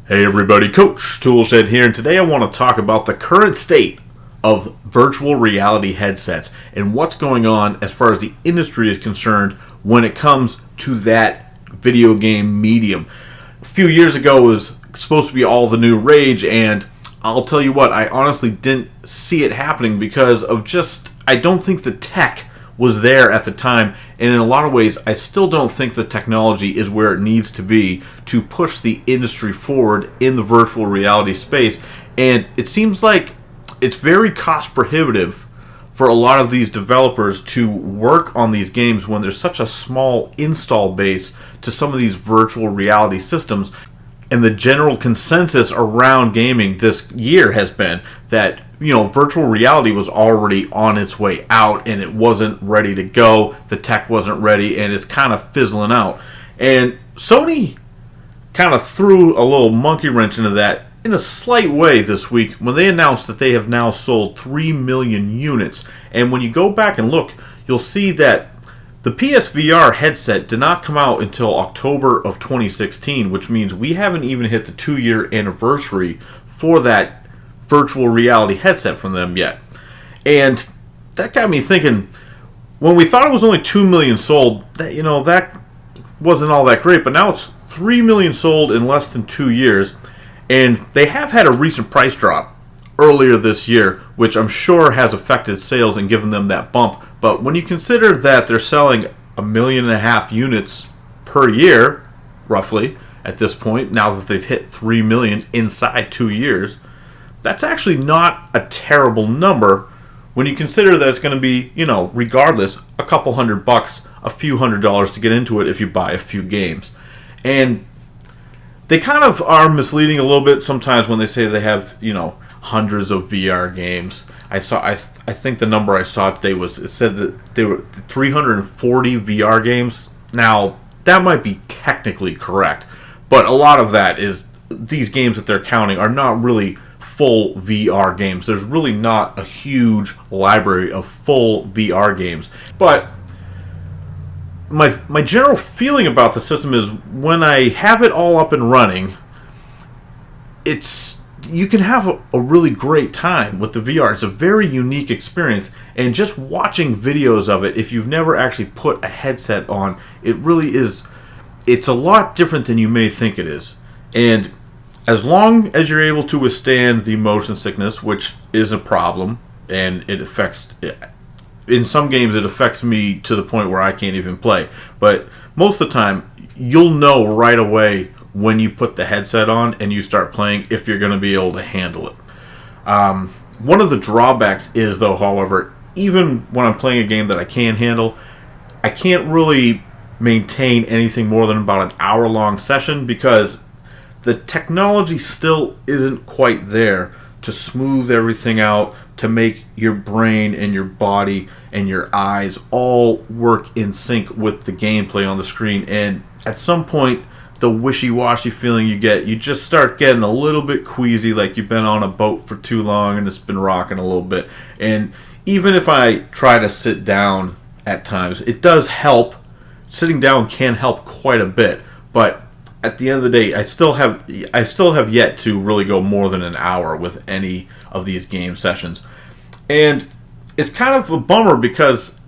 Hey everybody, Coach Toolshed here, and today I want to talk about the current state of virtual reality headsets and what's going on as far as the industry is concerned when it comes to that video game medium. A few years ago it was supposed to be all the new rage, and I'll tell you what, I honestly didn't see it happening because of I don't think the tech was there at the time, and in a lot of ways I still don't think the technology is where it needs to be to push the industry forward in the virtual reality space. And it seems like it's very cost prohibitive for a lot of these developers to work on these games when there's such a small install base to some of these virtual reality systems. And the general consensus around gaming this year has been that, virtual reality was already on its way out and it wasn't ready to go. The tech wasn't ready and it's kind of fizzling out. And Sony kind of threw a little monkey wrench into that in a slight way this week when they announced that they have now sold 3 million units. And when you go back and look, you'll see that the PSVR headset did not come out until October of 2016, which means we haven't even hit the 2-year anniversary for that virtual reality headset from them yet. And that got me thinking, when we thought it was only 2 million sold, that wasn't all that great, but now it's 3 million sold in less than 2 years, and they have had a recent price drop earlier this year, which I'm sure has affected sales and given them that bump. But when you consider that they're selling 1.5 million units per year, roughly, at this point, now that they've hit 3 million inside 2 years, that's actually not a terrible number when you consider that it's going to be, regardless, a couple $100, a few $100 to get into it if you buy a few games. And they kind of are misleading a little bit sometimes when they say they have, hundreds of VR games. I think the number I saw today it said that they were 340 VR games. Now, that might be technically correct, but a lot of that is these games that they're counting are not really full VR games. There's really not a huge library of full VR games. But my general feeling about the system is when I have it all up and running, you can have a really great time with the VR. It's a very unique experience, and just watching videos of it, if you've never actually put a headset on, it really is, it's a lot different than you may think it is. And as long as you're able to withstand the motion sickness, which is a problem, and it affects, in some games it affects me to the point where I can't even play, but most of the time you'll know right away when you put the headset on and you start playing if you're going to be able to handle it. One of the drawbacks is, though, however, even when I'm playing a game that I can handle, I can't really maintain anything more than about an hour-long session because the technology still isn't quite there to smooth everything out, to make your brain and your body and your eyes all work in sync with the gameplay on the screen. And at some point, the wishy-washy feeling you get, you just start getting a little bit queasy, like you've been on a boat for too long and it's been rocking a little bit. And even if I try to sit down at times, it does help. Sitting down can help quite a bit, but at the end of the day, I still have yet to really go more than an hour with any of these game sessions. And it's kind of a bummer because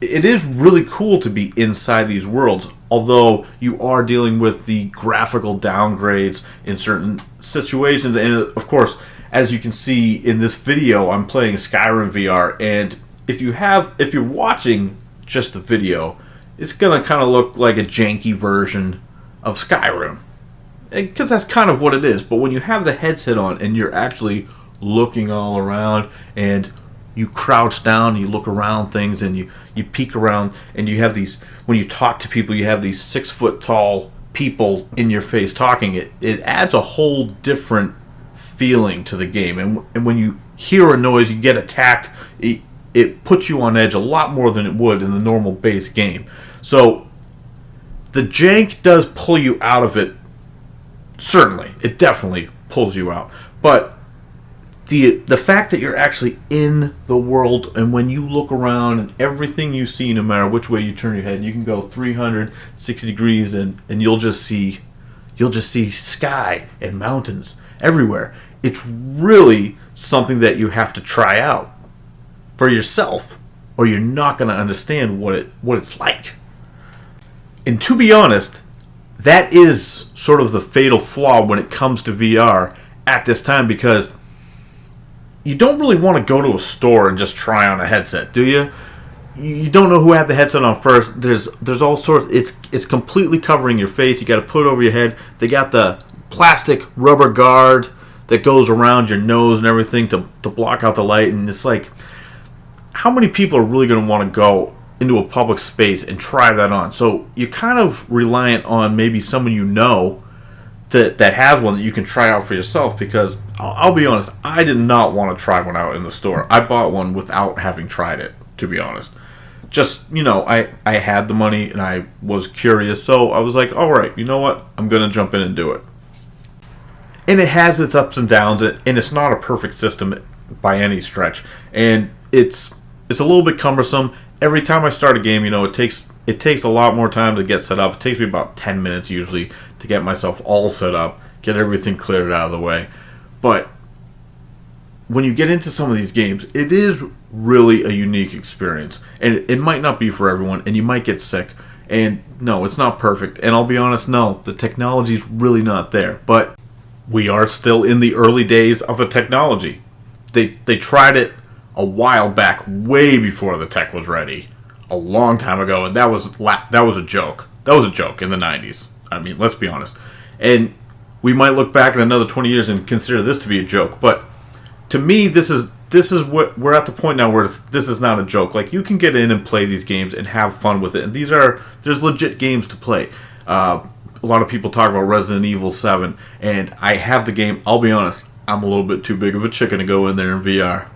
it is really cool to be inside these worlds, although you are dealing with the graphical downgrades in certain situations. And of course, as you can see in this video, I'm playing Skyrim VR, and if you're watching just the video, it's gonna kind of look like a janky version of Skyrim, because that's kind of what it is. But when you have the headset on and you're actually looking all around, and you crouch down and you look around things, and you peek around, and you have these, when you talk to people, you have these 6-foot tall people in your face talking. It adds a whole different feeling to the game. And when you hear a noise, you get attacked, it puts you on edge a lot more than it would in the normal base game. So the jank does pull you out of it. Certainly, it definitely pulls you out. But the fact that you're actually in the world, and when you look around and everything you see, no matter which way you turn your head, you can go 360 degrees and you'll you'll just see sky and mountains everywhere. It's really something that you have to try out for yourself, or you're not going to understand what it's like. And to be honest, that is sort of the fatal flaw when it comes to VR at this time, because you don't really want to go to a store and just try on a headset, do you? You don't know who had the headset on first. There's all sorts. It's completely covering your face. You got to put it over your head. They got the plastic rubber guard that goes around your nose and everything to block out the light. And it's like, how many people are really going to want to go into a public space and try that on? So you're kind of reliant on maybe someone you know that has one that you can try out for yourself, because I'll be honest, I did not want to try one out in the store. I bought one without having tried it, to be honest. Just, I had the money and I was curious, so I was like, all right, you know what? I'm going to jump in and do it. And it has its ups and downs, and it's not a perfect system by any stretch. And it's a little bit cumbersome. Every time I start a game, it takes a lot more time to get set up. It takes me about 10 minutes usually to get myself all set up, get everything cleared out of the way. But when you get into some of these games, it is really a unique experience. And it might not be for everyone, and you might get sick. And no, it's not perfect. And I'll be honest, no, the technology's really not there. But we are still in the early days of the technology. They tried it a while back, way before the tech was ready, a long time ago, and that was a joke. That was a joke in the 90s. I mean, let's be honest. And we might look back in another 20 years and consider this to be a joke, but to me, this is what we're at the point now where this is not a joke. Like, you can get in and play these games and have fun with it, and there's legit games to play. A lot of people talk about Resident Evil 7, and I have the game. I'll be honest, I'm a little bit too big of a chicken to go in there in VR.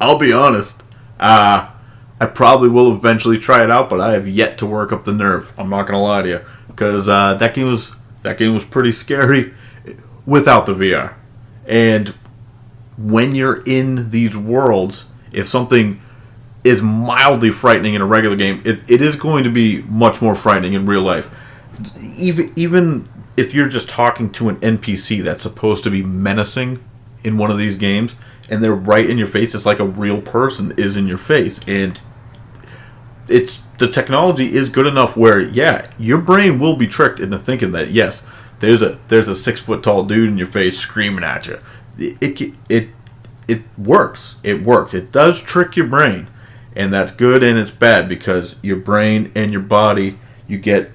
I'll be honest. I probably will eventually try it out, but I have yet to work up the nerve. I'm not gonna lie to you, because that game was pretty scary without the VR. And when you're in these worlds, if something is mildly frightening in a regular game, it is going to be much more frightening in real life. Even if you're just talking to an NPC that's supposed to be menacing in one of these games, and they're right in your face, it's like a real person is in your face. And the technology is good enough where, yeah, your brain will be tricked into thinking that, yes, there's a 6-foot-tall dude in your face screaming at you. It works. It works. It does trick your brain, and that's good and it's bad, because your brain and your body, you get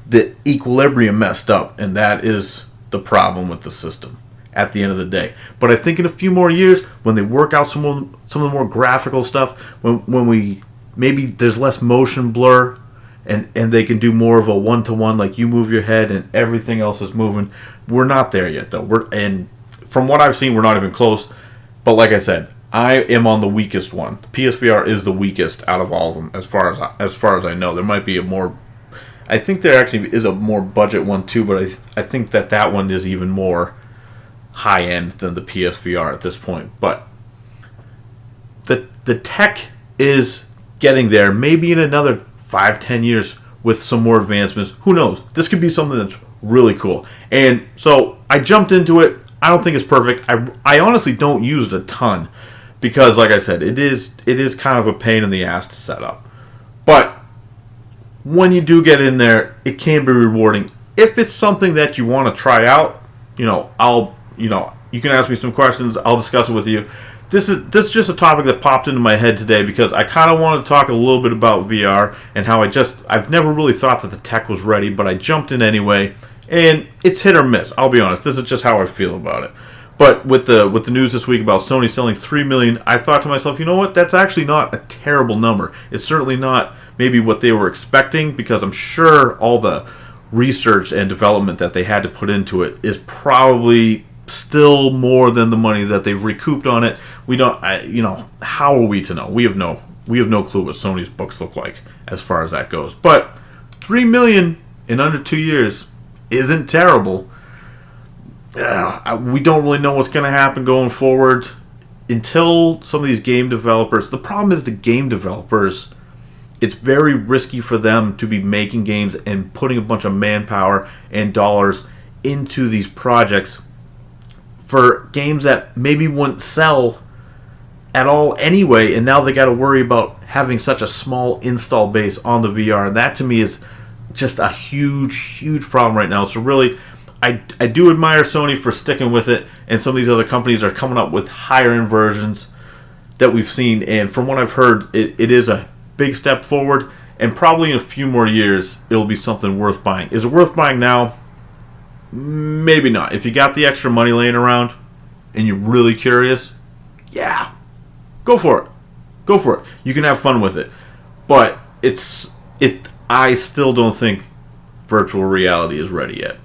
the equilibrium messed up, and that is the problem with the system at the end of the day. But I think in a few more years, when they work out some of the more graphical stuff, when we maybe there's less motion blur, and they can do more of a one-to-one, like you move your head and everything else is moving. We're not there yet, though. And from what I've seen, we're not even close. But like I said, I am on the weakest one. The PSVR is the weakest out of all of them, as far as I know. There might be I think there actually is a more budget one too, but I think that one is even more high end than the PSVR at this point. But the tech is getting there. Maybe in another 5-10 years with some more advancements. Who knows? This could be something that's really cool. And so I jumped into it. I don't think it's perfect. I honestly don't use it a ton, because like I said, it is kind of a pain in the ass to set up. But when you do get in there, it can be rewarding. If it's something that you want to try out, you can ask me some questions. I'll discuss it with you. This is just a topic that popped into my head today, because I kind of wanted to talk a little bit about VR and how I've never really thought that the tech was ready, but I jumped in anyway, and it's hit or miss. I'll be honest. This is just how I feel about it. But with the news this week about Sony selling 3 million, I thought to myself, you know what? That's actually not a terrible number. It's certainly not maybe what they were expecting, because I'm sure all the research and development that they had to put into it is probably still more than the money that they've recouped on it. We don't, how are we to know? We have no clue what Sony's books look like as far as that goes. But 3 million in under 2 years isn't terrible. We don't really know what's going to happen going forward until some of these game developers. The problem is the game developers it's very risky for them to be making games and putting a bunch of manpower and dollars into these projects for games that maybe wouldn't sell at all anyway, and now they got to worry about having such a small install base on the VR. And that to me is just a huge problem right now. So really, I do admire Sony for sticking with it, and some of these other companies are coming up with higher end versions that we've seen. And from what I've heard, it is a big step forward, and probably in a few more years it'll be something worth buying. Is it worth buying now? Maybe not. If you got the extra money laying around and you're really curious, yeah, go for it. Go for it. You can have fun with it. But I still don't think virtual reality is ready yet.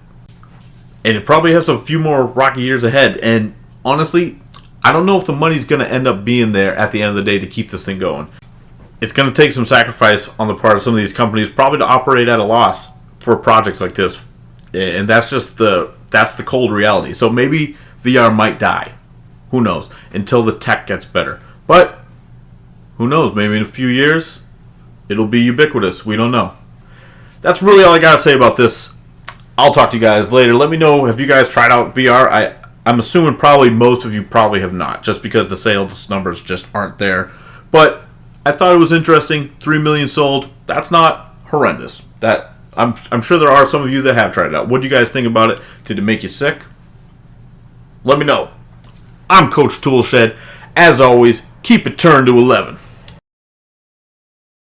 And it probably has a few more rocky years ahead. And honestly, I don't know if the money's going to end up being there at the end of the day to keep this thing going. It's going to take some sacrifice on the part of some of these companies, probably to operate at a loss for projects like this. And that's the cold reality. So maybe VR might die. Who knows? Until the tech gets better. But who knows? Maybe in a few years, it'll be ubiquitous. We don't know. That's really all I got to say about this. I'll talk to you guys later. Let me know, have you guys tried out VR? I'm assuming probably most of you probably have not, just because the sales numbers just aren't there. But I thought it was interesting. 3 million sold. That's not horrendous. I'm sure there are some of you that have tried it out. What do you guys think about it? Did it make you sick? Let me know. I'm Coach Toolshed. As always, keep it turned to 11.